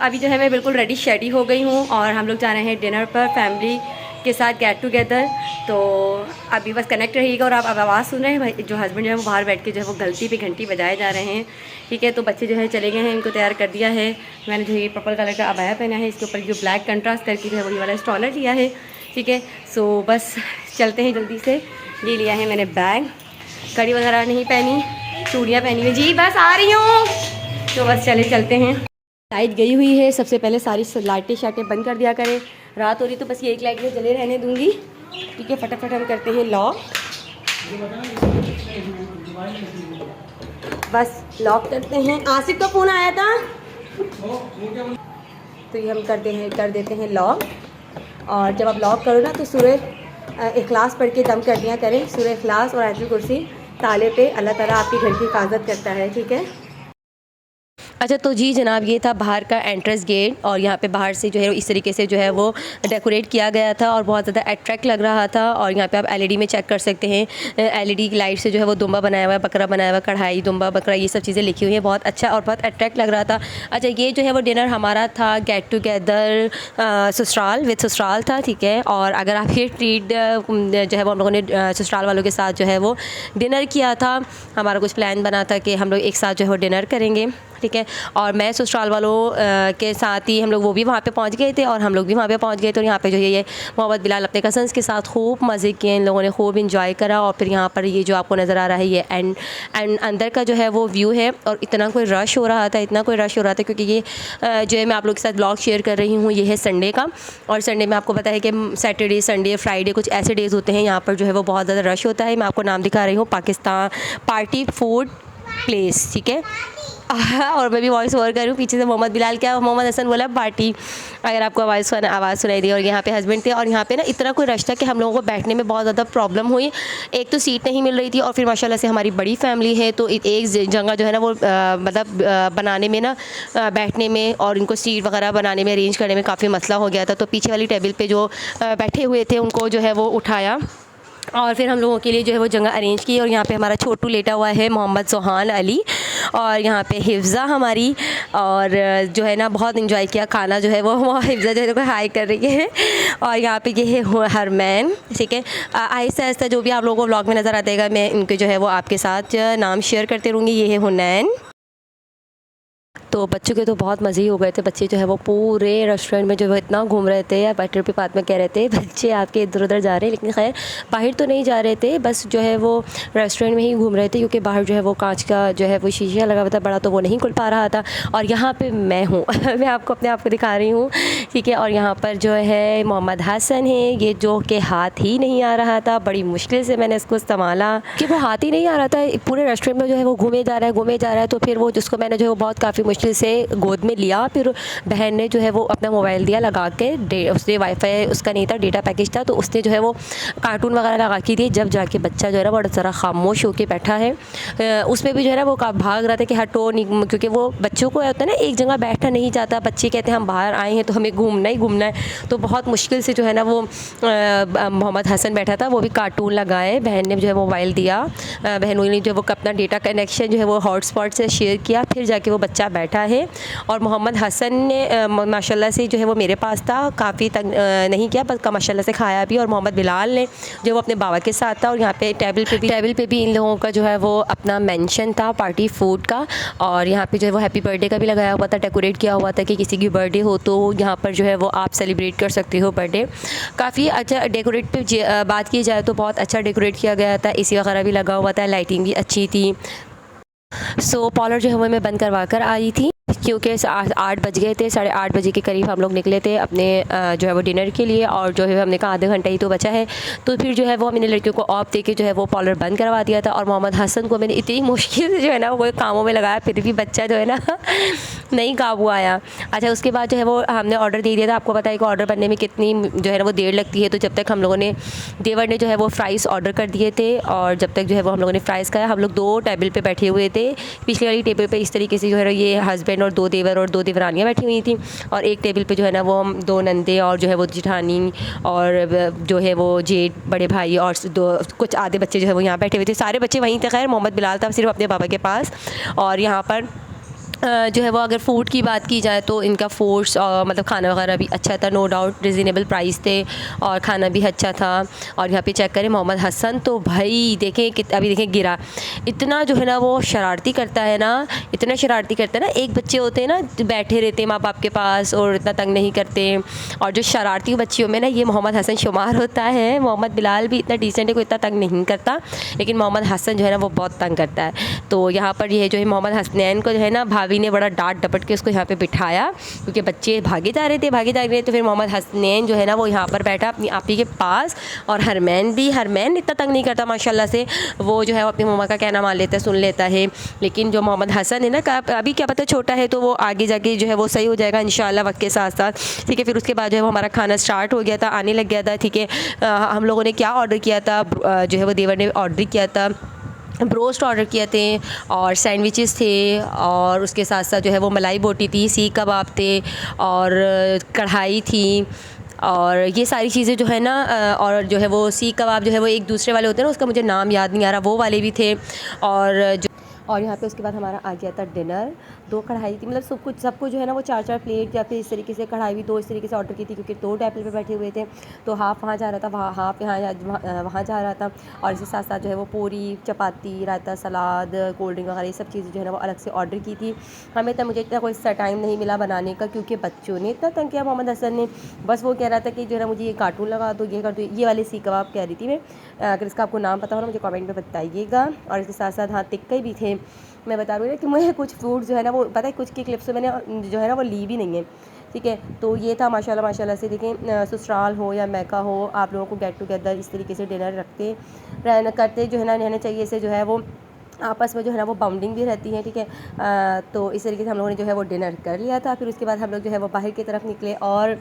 अभी जो है मैं बिल्कुल रेडी शेडी हो गई हूँ और हम लोग जा रहे हैं डिनर पर फैमिली के साथ गेट टुगेदर। तो अभी बस कनेक्ट रहिएगा। और आप अब आवाज़ सुन रहे हैं भाई, जो हस्बैंड जो है वो बाहर बैठ के जो है वो गलती पे घंटी बजाए जा रहे हैं। ठीक है, तो बच्चे जो है चले गए हैं, इनको तैयार कर दिया है। मैंने जो ये पर्पल कलर का अबाया पहना है, इसके ऊपर जो ब्लैक कंट्रास्ट करके जो है वही वाला स्टॉलर लिया है। ठीक है, सो बस चलते हैं जल्दी से। ये लिया है मैंने बैग, कड़ी वगैरह नहीं पहनी, चूड़ियाँ पहनी हुई। जी बस आ रही हूँ, तो बस चलते हैं। लाइट गई हुई है, सबसे पहले सारी लाइटें शाइटें बंद कर दिया करें। रात हो रही तो बस ये एक लाइट में जले रहने दूंगी। ठीक है, फटाफट हम करते हैं लॉक। बस लॉक करते हैं। आसिफ का फ़ोन आया था, तो ये हम कर देते हैं लॉक। और जब आप लॉक करो ना तो सूरह इखलास पढ़ के दम कर दिया करें। सूरह इखलास और आयतुल कुर्सी ताले पे अल्लाह ताला आपके घर की हिफाजत करता है। ठीक है। अच्छा, तो जी जनाब, ये था बाहर का एंट्रेंस गेट और यहाँ पे बाहर से जो है इस तरीके से जो है वो डेकोरेट किया गया था और बहुत ज़्यादा अट्रैक्ट लग रहा था। और यहाँ पे आप एलईडी में चेक कर सकते हैं, एलईडी की लाइट से जो है वो दुम्बा बनाया हुआ है, बकरा बनाया हुआ है, कढ़ाई, दुम्बा, बकरा, ये सब चीज़ें लिखी हुई हैं। बहुत अच्छा और बहुत अट्रैक्ट लग रहा था। अच्छा, ये जो है वो डिनर हमारा था गेट टुगेदर ससुराल विद ससुराल था। ठीक है, और अगर आप ये ट्रीट जो है वो हम लोगों ने ससुराल वालों के साथ जो है वो डिनर किया था। हमारा कुछ प्लान बना था कि हम लोग एक साथ जो है वो डिनर करेंगे। ठीक है, और मैं ससुराल वालों के साथ ही हम लोग वो भी वहाँ पे पहुँच गए थे और हम लोग भी वहाँ पे पहुँच गए थे। और यहाँ पे जो है ये मोहम्मद बिलाल अपने कज़न्स के साथ खूब मज़े किए, इन लोगों ने खूब इंजॉय करा। और फिर यहाँ पर ये जो आपको नज़र आ रहा है ये एंड अंदर का जो है वो व्यू है। और इतना कोई रश हो रहा था क्योंकि ये जो है मैं आप लोग के साथ ब्लॉग शेयर कर रही हूँ, ये है संडे का। और संडे में आपको पता है कि सैटरडे, संडे, फ्राइडे कुछ ऐसे डेज़ होते हैं यहाँ पर जो है वो बहुत ज़्यादा रश होता है। मैं आपको नाम दिखा रही हूँ, पाकिस्तान पार्टी फूड प्लेस। ठीक है, और मैं भी वॉइस ओवर कर रही हूँ पीछे से। मोहम्मद बिलाल क्या मोहम्मद हसन बोला पार्टी, अगर आपको आवाज़ सुनाई दी। और यहाँ पे हस्बैंड थे और यहाँ पे ना इतना कोई रश था कि हम लोगों को बैठने में बहुत ज़्यादा प्रॉब्लम हुई। एक तो सीट नहीं मिल रही थी और फिर माशाल्लाह से हमारी बड़ी फैमिली है, तो एक जगह जो है ना वो मतलब बनाने में ना बैठने में और इनको सीट वगैरह बनाने में, अरेंज करने में काफ़ी मसला हो गया था। तो पीछे वाली टेबल पर जो बैठे हुए थे उनको जो है वो उठाया और फिर हम लोगों के लिए जो है वो जगह अरेंज की। और यहाँ पे हमारा छोटू लेटा हुआ है, मोहम्मद सुहान अली, और यहाँ पे हिफ्ज़ा हमारी। और जो है ना बहुत इंजॉय किया खाना जो है वो हिफ्ज़ा जो है तो हाई कर रही है। और यहाँ पे ये है हरमैन। ठीक है, आहिस्ता आहिस्ता जो भी आप लोगों को व्लॉग में नज़र आएगा मैं इनके जो है वो आपके साथ नाम शेयर करते रहूँगी। ये है हुनैन। तो बच्चों के तो बहुत मज़े ही हो गए थे। बच्चे जो है वो पूरे रेस्टोरेंट में जो है इतना घूम रहे थे। या बैटर पे बाद में कह रहे थे बच्चे आपके इधर उधर जा रहे हैं, लेकिन खैर बाहर तो नहीं जा रहे थे, बस जो है वो रेस्टोरेंट में ही घूम रहे थे क्योंकि बाहर जो है वो कांच का जो है वो शीशा लगा हुआ था बड़ा, तो वो नहीं खुल पा रहा था। और यहाँ पर मैं हूँ मैं आपको अपने आप को दिखा रही हूँ। ठीक है, और यहाँ पर जो है मोहम्मद हसन है, ये जो कि हाथ ही नहीं आ रहा था, बड़ी मुश्किल से मैंने इसको संभाला कि वो हाथ ही नहीं आ रहा था। पूरे रेस्टोरेंट में जो है वो घूमे जा रहा है। तो फिर वो जिसको मैंने जो है वो बहुत काफ़ी मुश्किल से गोद में लिया। फिर बहन ने जो है वो अपना मोबाइल दिया लगा के, उसने वाईफाई उसका नहीं था, डेटा पैकेज था, तो उसने जो है वो कार्टून वगैरह लगा के दिए। जब जाके बच्चा जो है ना बड़ा ज़रा खामोश होकर बैठा है। उसमें भी जो है ना वो भाग रहा था कि हटो नहीं, क्योंकि वो बच्चों को होता है ना एक जगह बैठना नहीं चाहता। बच्चे कहते हैं हम बाहर आए हैं तो हमें घूमना ही घूमना है। तो बहुत मुश्किल से जो है ना वो मोहम्मद हसन बैठा था, वो भी कार्टून लगाए। बहन ने जो है मोबाइल दिया, बहनों ने जो वो अपना डेटा कनेक्शन जो है वो हॉटस्पॉट से शेयर किया, फिर जाके वो बच्चा बैठा है। और मोहम्मद हसन ने माशाल्लाह से जो है वो मेरे पास था, काफ़ी तंग नहीं किया, बस माशाल्लाह से खाया भी। और मोहम्मद बिलाल ने जो वो अपने बाबा के साथ था। और यहाँ पे टेबल पे भी इन लोगों का जो है वो अपना मेंशन था पार्टी फूड का। और यहाँ पे जो है वो हैप्पी बर्थडे का भी लगाया हुआ था, डेकोरेट किया हुआ था कि किसी की बर्थडे हो तो यहाँ पर जो है वो आप सेलिब्रेट कर सकते हो बर्थडे। काफ़ी अच्छा डेकोरेट पे बात की जाए तो बहुत अच्छा डेकोरेट किया गया था, एसी वगैरह भी लगा हुआ था, लाइटिंग भी अच्छी थी। सो पॉलर जो है वो मैं बंद करवा कर आई थी क्योंकि 8 बज गए थे। 8:30 बजे के करीब हम लोग निकले थे अपने जो है वो डिनर के लिए। और जो है हमने कहा आधा घंटा ही तो बचा है, तो फिर जो है वो हमने लड़कियों को ऑफ दे के जो है वो पॉलर बंद करवा दिया था। और मोहम्मद हसन को मैंने इतनी मुश्किल से जो है ना वो कामों में लगाया, फिर भी बच्चा जो है ना नहीं काबू आया। अच्छा, उसके बाद जो है वो हमने ऑर्डर दे दिया था। आपको पता है कि ऑर्डर बनने में कितनी जो है ना वो देर लगती है। तो जब तक हम लोगों ने देवर ने जो है वो फ्राइज़ ऑर्डर कर दिए थे और जब तक जो है वो हम लोगों ने फ्राइज़ खाया। हम लोग 2 टेबल पे बैठे हुए थे। पिछली वाली टेबल पे इस तरीके से जो है ये हस्बैंड और 2 देवर और 2 देवरानियाँ बैठी हुई थी। और एक टेबल पे जो है ना वो हम 2 नंदे और जो है वो जेठानी और जो है वो जेठ बड़े भाई और 2 कुछ आधे बच्चे जो है वो यहाँ बैठे हुए थे। सारे बच्चे वहीं थे, खैर मोहम्मद बिलाल था सिर्फ अपने पापा के पास। और यहाँ पर जो है वो अगर फ़ूड की बात की जाए तो इनका फूड्स मतलब खाना वगैरह भी अच्छा था, नो डाउट रिजनेबल प्राइस थे और खाना भी अच्छा था। और यहाँ पे चेक करें मोहम्मद हसन तो भाई देखें कि अभी देखें गिरा, इतना जो है ना वो शरारती करता है ना, इतना शरारती करता है ना। एक बच्चे होते हैं ना बैठे रहते हैं माँ बाप के पास और इतना तंग नहीं करते, और जो शरारती बच्चियों में ना ये मोहम्मद हसन शुमार होता है। मोहम्मद बिलाल भी इतना डिसेंट है, कोई इतना तंग नहीं करता, लेकिन मोहम्मद हसन जो है ना वो बहुत तंग करता है। तो यहाँ पर ये जो है मोहम्मद हसनैन को जो है ना भाभी ने बड़ा डांट डपट के उसको यहाँ पे बिठाया, क्योंकि बच्चे भागे जा रहे थे। तो फिर मोहम्मद हसनैन जो है ना वो यहाँ पर बैठा अपनी आपी के पास, और हरमैन इतना तंग नहीं करता माशाल्लाह से, वो जो है अपनी मम्मा का कहना मान लेता है, सुन लेता है। लेकिन जो मोहम्मद हसन है ना अभी क्या पता छोटा है, तो वो आगे जाके जो है वो सही हो जाएगा इंशाल्लाह वक्त के साथ साथ, ठीक है। फिर उसके बाद जो है वो हमारा खाना स्टार्ट हो गया था, आने लग गया था, ठीक है। हम लोगों ने क्या ऑर्डर किया था, जो है वो देवर ने ऑर्डर किया था, ब्रोस्ट ऑर्डर किए थे और सैंडविचेस थे, और उसके साथ साथ जो है वो मलाई बोटी थी, सीख कबाब थे और कढ़ाई थी, और ये सारी चीज़ें जो है ना और जो है वो सीख कबाब जो है वो एक दूसरे वाले होते हैं ना, उसका मुझे नाम याद नहीं आ रहा, वो वाले भी थे। और यहाँ पे उसके बाद हमारा आ गया था डिनर, 2 कढ़ाई थी, मतलब सबको जो है ना वो 4-4 प्लेट या फिर इस तरीके से कढ़ाई भी 2 इस तरीके से ऑर्डर की थी, क्योंकि 2 टेबल पे बैठे हुए थे, तो हाफ़ वहाँ जा रहा था, हाफ़ वहाँ जा रहा था। और इसके साथ साथ जो है वो पूरी, चपाती, रायता, सलाद, कोल्ड ड्रिंक वगैरह ये सब चीज़ें जो है ना वो अलग से ऑर्डर की थी। हमें तो मुझे इतना कोई सा टाइम नहीं मिला बनाने का, क्योंकि बच्चों ने इतना तंग किया मोहम्मद हसन ने, बस वो कह रहा था कि जो है ना मुझे ये कार्टून लगा दो, ये कर दो। ये वाले सीख कबाब कह रही थी मैं, अगर इसका आपको नाम पता हो ना मुझे कमेंट में बताइएगा। और इसके साथ साथ हाँ टिक्के भी थे। मैं बता रही हूँ कि मुझे कुछ फूड जो है ना वो पता है, कुछ की क्लिप्स तो मैंने जो है ना वो ली भी नहीं है, ठीक है। तो ये था माशाल्लाह से, देखें ससुराल हो या मैका हो, आप लोगों को गेट टुगेदर इस तरीके से डिनर रखते रहना करते जो है ना रहना चाहिए, इससे जो है वो आपस में जो है ना वो बाउंडिंग भी रहती है, ठीक है। तो इस तरीके से हम लोगों ने जो है वो डिनर कर लिया था। फिर उसके बाद हम लोग जो है वो बाहर की तरफ निकले, और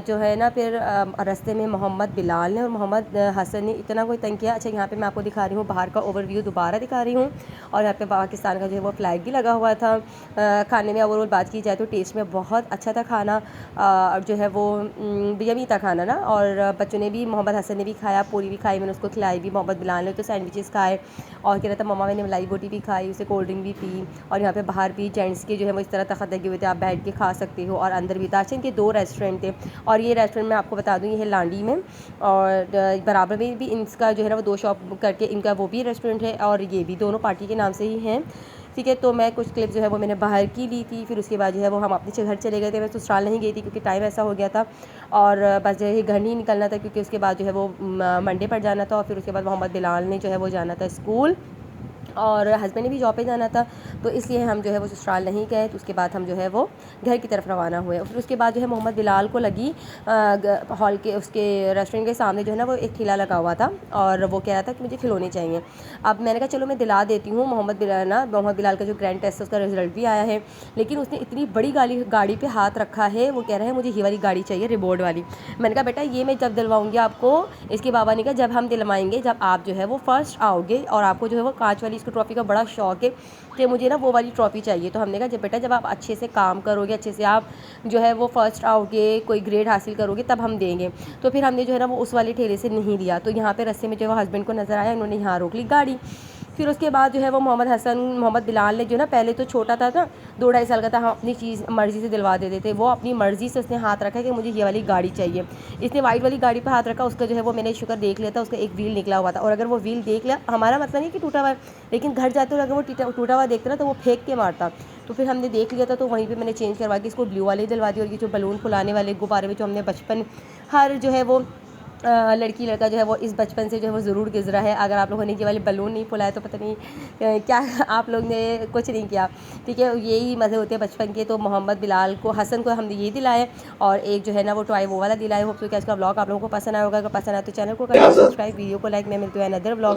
जो है ना फिर रास्ते में मोहम्मद बिलाल ने और मोहम्मद हसन ने इतना कोई तंग किया। अच्छा यहाँ पे मैं आपको दिखा रही हूँ बाहर का ओवरव्यू, दोबारा दिखा रही हूँ, और यहाँ पे पाकिस्तान का जो है वो फ्लैग भी लगा हुआ था। खाने में ओवरऑल बात की जाए तो टेस्ट में बहुत अच्छा था खाना, और जो है वो यमी था खाना ना। और बच्चों ने भी, मोहम्मद हसन ने भी खाया, पूरी भी खाई, मैंने उसको खिलाई भी। मोहम्मद बिलाल ने तो सैंडविचेस खाए, और कह रहा था मम्मा मैंने मलाई बोटी भी खाई, उसे कोल्ड ड्रिंक भी पी। और यहाँ पे बाहर भी जेंट्स के जो है वो इस तरह तख़त लगे हुए थे, आप बैठ के खा सकते हो, और अंदर भी था। अच्छा इनके 2 रेस्टोरेंट थे, और ये रेस्टोरेंट मैं आपको बता दूँ ये है लांडी में, और बराबर में भी इनका जो है ना वो 2 शॉप करके इनका वो भी रेस्टोरेंट है, और ये भी दोनों पार्टी के नाम से ही हैं, ठीक है। तो मैं कुछ क्लिप जो है वो मैंने बाहर की ली थी। फिर उसके बाद जो है वो हम अपने घर चले गए थे। मैं ससुराल नहीं गई थी क्योंकि टाइम ऐसा हो गया था, और बस जो है घर नहीं निकलना था, क्योंकि उसके बाद जो है वो मंडे पर जाना था, और फिर उसके बाद मोहम्मद बिलाल ने जो है वो जाना था स्कूल, और हस्बैंड ने भी जॉब पे जाना था, तो इसलिए हम जो है वो ससुराल नहीं गए। तो उसके बाद हम जो है वो घर की तरफ रवाना हुए। और फिर उसके बाद जो है मोहम्मद बिलाल को लगी हॉल के उसके रेस्टोरेंट के सामने जो है ना वो एक ठेला लगा हुआ था, और वो कह रहा था कि मुझे खिलौने चाहिए। अब मैंने कहा चलो मैं दिला देती हूँ। मोहम्मद बिलाल का जो ग्रैंड टेस्ट है उसका रिजल्ट भी आया है, लेकिन उसने इतनी बड़ी गाड़ी पर हाथ रखा है, वो कह रहा है मुझे ये वाली गाड़ी चाहिए, रिमोट वाली। मैंने कहा बेटा ये मैं जब दिलवाऊँगी आपको, इसके बाबा ने कहा जब हम दिलवाएंगे, जब आप जो है वो फर्स्ट आओगे, और आपको जो है वो कांच वाली ट्रॉफ़ी का बड़ा शौक है कि मुझे ना वो वाली ट्रॉफ़ी चाहिए। तो हमने कहा जब बेटा जब आप अच्छे से काम करोगे, अच्छे से आप जो है वो फर्स्ट आओगे, कोई ग्रेड हासिल करोगे, तब हम देंगे। तो फिर हमने जो है ना वो उस वाले ठेले से नहीं लिया। तो यहाँ पे रास्ते में जो है हस्बैंड को नज़र आया, उन्होंने यहाँ रोक ली गाड़ी। फिर उसके बाद जो है वो मोहम्मद बिलाल ने जो ना, पहले तो छोटा था ना 2-2.5 साल का था, हम अपनी चीज़ मर्ज़ी से दिलवा देते थे, वो अपनी मर्ज़ी से उसने हाथ रखा कि मुझे ये वाली गाड़ी चाहिए। इसने वाइट वाली गाड़ी पर हाथ रखा, उसका जो है वो मैंने शुक्र देख लिया था, उसका एक व्हील निकला हुआ था। और अगर वो व्हील देख लिया, हमारा मतलब नहीं कि टूटा हुआ है, लेकिन घर जाते हुए अगर वो टूटा हुआ देखते ना तो वो फेंक के मारता। तो फिर हमने देख लिया था, तो वहीं पे मैंने चेंज करवा के इसको ब्लू वाले दिलवा दी। और ये जो बलून फुलाने वाले गुब्बारे में जो हमने बचपन, हर जो है वो लड़की लड़का जो है वो इस बचपन से जो है वो ज़रूर गुजरा है। अगर आप लोगों ने ये वाले बलून नहीं फुलाए तो पता नहीं क्या आप लोग ने कुछ नहीं किया, ठीक है। यही मज़े होते हैं बचपन के। तो मोहम्मद बिलाल को, हसन को हमने ये दिलाए, और एक जो है ना वो टॉय वो वाला दिलाए। होप सो कि आज का ब्लॉग आप लोगों को पसंद आया होगा। अगर पसंद आया तो चैनल को करें सब्सक्राइब, वीडियो को लाइक। मैं मिलती हूँ अनदर ब्लॉग।